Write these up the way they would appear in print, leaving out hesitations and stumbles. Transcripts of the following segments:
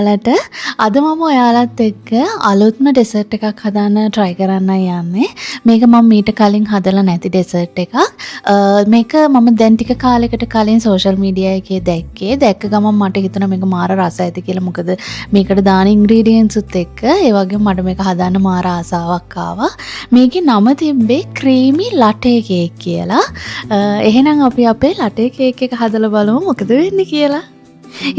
ඔයාලට අද මම ඔයාලත් එක්ක අලුත්ම ඩෙසර්ට් එකක් හදාන්න try කරන්නයි යන්නේ. මේක මම මීට කලින් හදලා නැති ඩෙසර්ට් එකක්. මේක මම දැන් ටික කාලයකට කලින් social media එකේ දැක්කේ. දැක්ක ගමන් මට හිතුණා මේක මාර රස ඇති කියලා. මොකද මේකට දාන ingredients උත් එක්ක ඒ වගේම මට මේක හදාන්න මාර ආසාවක් ආවා. මේකේ නම තිබ්බේ creamy latte cake කියලා. එහෙනම් අපි අපේ latte cake එක හදලා බලමු මොකද වෙන්නේ කියලා.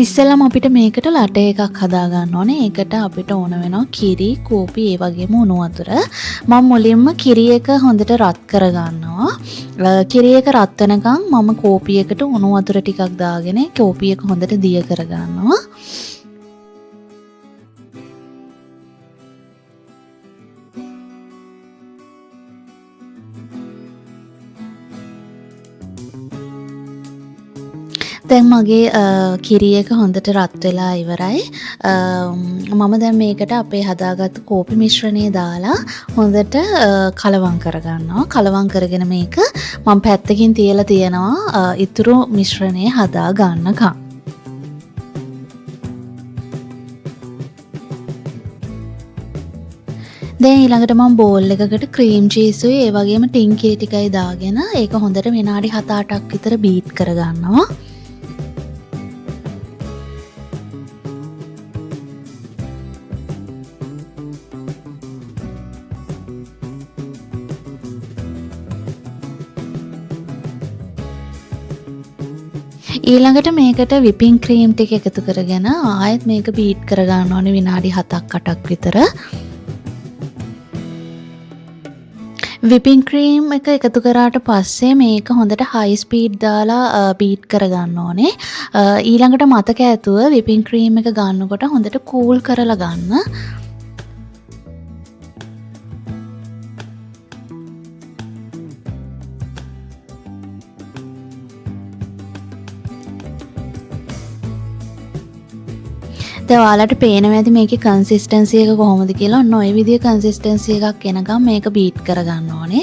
ඉස්සෙල්ලාම අපිට මේකට ලටේ එකක් හදා ගන්න ඕනේ. ඒකට අපිට ඕන වෙනවා කිරි, කෝපි, ඒ වගේම උණු වතුර. මම මුලින්ම කිරි එක හොඳට රත් කර ගන්නවා. කිරි එක රත් වෙනකන් මම කෝපි එකට උණු වතුර ටිකක් දාගෙන කෝපි එක හොඳට දිය කර ගන්නවා. දැන් මගේ කිරි එක හොඳට රත් වෙලා ඉවරයි. මම දැන් මේකට අපේ හදාගත්තු කෝපි මිශ්‍රණය දාලා හොඳට කලවම් කරගන්නවා. කලවම් කරගෙන මේක මම පැත්තකින් තියලා තියෙනවා ඉතුරු මිශ්‍රණය හදා ගන්නකම්. දැන් ඊළඟට මම බෝල් එකකට ක්‍රීම් චීස් උයි ඒ වගේම ටින් කිරි ටිකයි දාගෙන ඒක හොඳට විනාඩි 7-8ක් විතර බීට් කරගන්නවා. ඊළඟට මේකට විපින් ක්‍රීම් ටික එකතු කරගෙන ආයෙත් මේක බීට් කර ගන්න ඕනේ විනාඩි 7-8ක් විතර. විපින් ක්‍රීම් එක එකතු කරාට පස්සේ මේක හොඳට හයි ස්පීඩ් දාලා බීට් කර ගන්න ඕනේ. ඊළඟට මතක ඇතුව විපින් ක්‍රීම් එක ගන්නකොට හොඳට කූල් කරලා ගන්න. දැන් ඔයාලට පේනවා ඇති මේකේ කන්සිස්ටන්සි එක කොහොමද කියලා. ඔන්න ඔය විදිහේ කන්සිස්ටන්සි එකක් එනකම් මේක බීට් කරගන්න ඕනේ.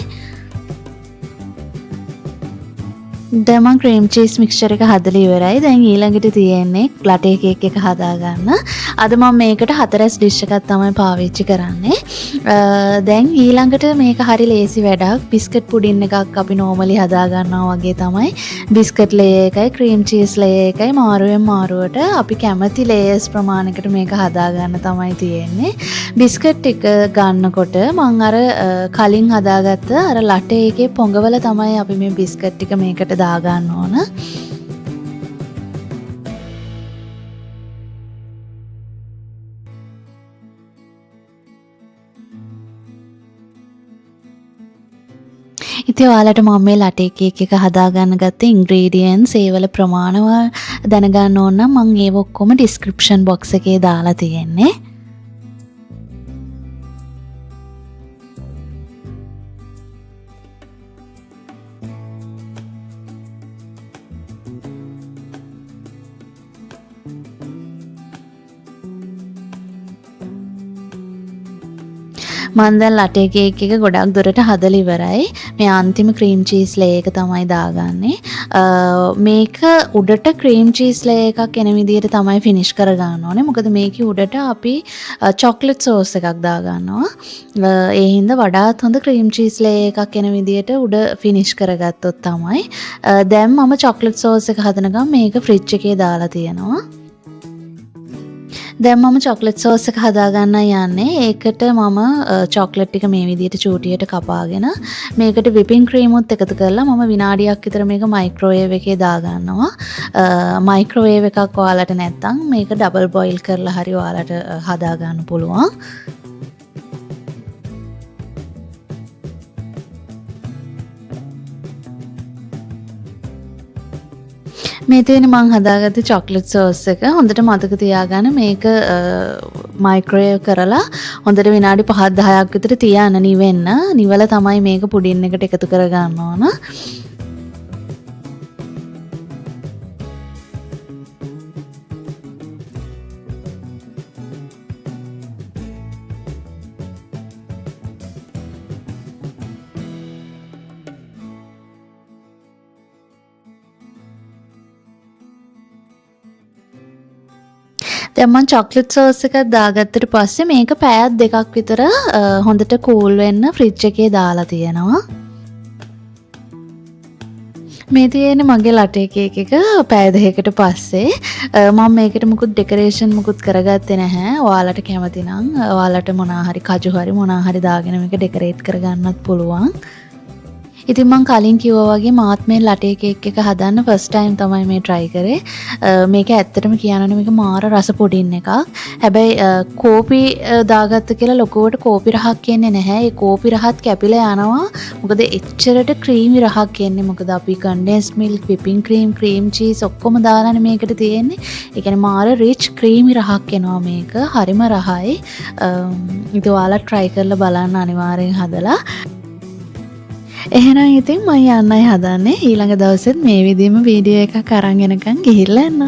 දැන් මම ක්‍රීම් චීස් මික්ස්චර් එක හදලා ඉවරයි. දැන් ඊළඟට තියෙන්නේ ලටේ කේක් එක හදාගන්න. අද මම මේකට 4S ඩිෂ් එකක් තමයි පාවිච්චි කරන්නේ. දැන් ඊළඟට මේක හරි ලේසි වැඩක්. බිස්කට් පුඩින් එකක් අපි නෝමලි හදා ගන්නවා වගේ තමයි. බිස්කට් ලේයර් එකයි ක්‍රීම් චීස් ලේයර් එකයි මාරුවෙන් මාරුවට අපි කැමති ලේයර්ස් ප්‍රමාණයකට මේක හදා ගන්න තමයි තියෙන්නේ. බිස්කට් ටික ගන්නකොට මම අර කලින් හදාගත්ත අර ලටේ එකේ පොඟවල තමයි අපි මේ බිස්කට් ටික මේකට දාගන්න ඕන. ඉතින් ඔයාලට මම මේ ලටේ කේක් එක හදාගන්න ගත්ත ඉන්ග්‍රීඩියන්ට්ස් ඒවල ප්‍රමාණව දැනගන්න ඕන නම් මම ඒව ඔක්කොම ඩිස්ක්‍රිප්ෂන් බොක්ස් එකේ දාලා තියෙන්නේ. මම දැන් ලටේ කේක් එක ගොඩක් දුරට හදලා ඉවරයි. මේ අන්තිම ක්‍රීම් චීස් ලේයර් එක තමයි දාගන්නේ. මේක උඩට ක්‍රීම් චීස් ලේයර් එකක් එන විදිහට තමයි ෆිනිෂ් කරගන්න ඕනේ. මොකද මේකේ උඩට අපි චොක්ලට් සෝස් එකක් දාගන්නවා. ඒ හින්දා වඩාත් හොඳ ක්‍රීම් චීස් ලේයර් එකක් එන විදිහට උඩ ෆිනිෂ් කරගත්තොත් තමයි. දැන් මම චොක්ලට් සෝස් එක හදනකම් මේක ෆ්‍රිජ් එකේ දාලා තියෙනවා. දැන් මම චොක්ලට් සෝස් එක හදාගන්න යන්නේ. ඒකට මම චොක්ලට් ටික මේ විදිහට චූටියට කපාගෙන මේකට විපින් ක්‍රීම් උත් එකතු කරලා මම විනාඩියක් විතර මේක මයික්‍රෝවේව් එකේ දාගන්නවා. මයික්‍රෝවේව් එකක් ඔයාලට නැත්නම් මේක ඩබල් බොයිල් කරලා හරි ඔයාලට හදාගන්න පුළුවන්. මේ තියෙන මං හදාගත්ත චොක්ලට් සෝස් එක හොඳට මතක තියාගන්න මේක මයික්‍රෝවේව් කරලා හොඳට විනාඩි 5-10ක් විතර තියාන්න නිවෙන්න. නිවලා තමයි මේක පුඩින් එකට එකතු කරගන්න ඕන. දැන් මම චොක්ලට් සෝස් එකක් දාගත්තට පස්සේ මේක පැයක් දෙකක් විතර හොඳට කූල් වෙන්න ෆ්‍රිජ් එකේ දාලා තියෙනවා. මේ තියෙන්නේ මගේ ලටේ කේක් එක පැය දෙකකට පස්සේ. මම මේකට මුකුත් ඩෙකරේෂන් මුකුත් කරගත්තේ නැහැ. ඔයාලට කැමති නම් ඔයාලට මොනවා හරි කජු හරි මොනවා හරි දාගෙන මේක ඩෙකරේට් කරගන්නත් පුළුවන්. ඉතින් මම කලින් කිව්වා වගේ මාත් මේ ලටේ කේක් එක හදන්න ෆස්ට් ටයිම් තමයි මේ try කරේ. මේක ඇත්තටම කියනවනේ මේක මාර රස පුඩින් එකක්. හැබැයි කෝපි දාගත්ත කියලා ලොකුවට කෝපි රහක් එන්නේ නැහැ. ඒ කෝපි රහත් කැපිලා යනවා. මොකද එච්චරට ක්‍රීමි රහක් එන්නේ. මොකද අපි කන්ඩෙන්ස්ඩ් milk, whipping cream, cream cheese ඔක්කොම දාලානේ මේකට තියෙන්නේ. ඒ කියන්නේ මාර rich ක්‍රීමි රහක් එනවා මේක. හරිම රහයි. ඉතින් ඔයාලා try කරලා බලන්න අනිවාර්යෙන් හදලා. එහෙනම් ඉතින් මම යන්නයි හදන්නේ. ඊළඟ දවසෙත් මේ විදිහම වීඩියෝ එකක් අරන් එනකන් ගිහිල්ලා එන්න.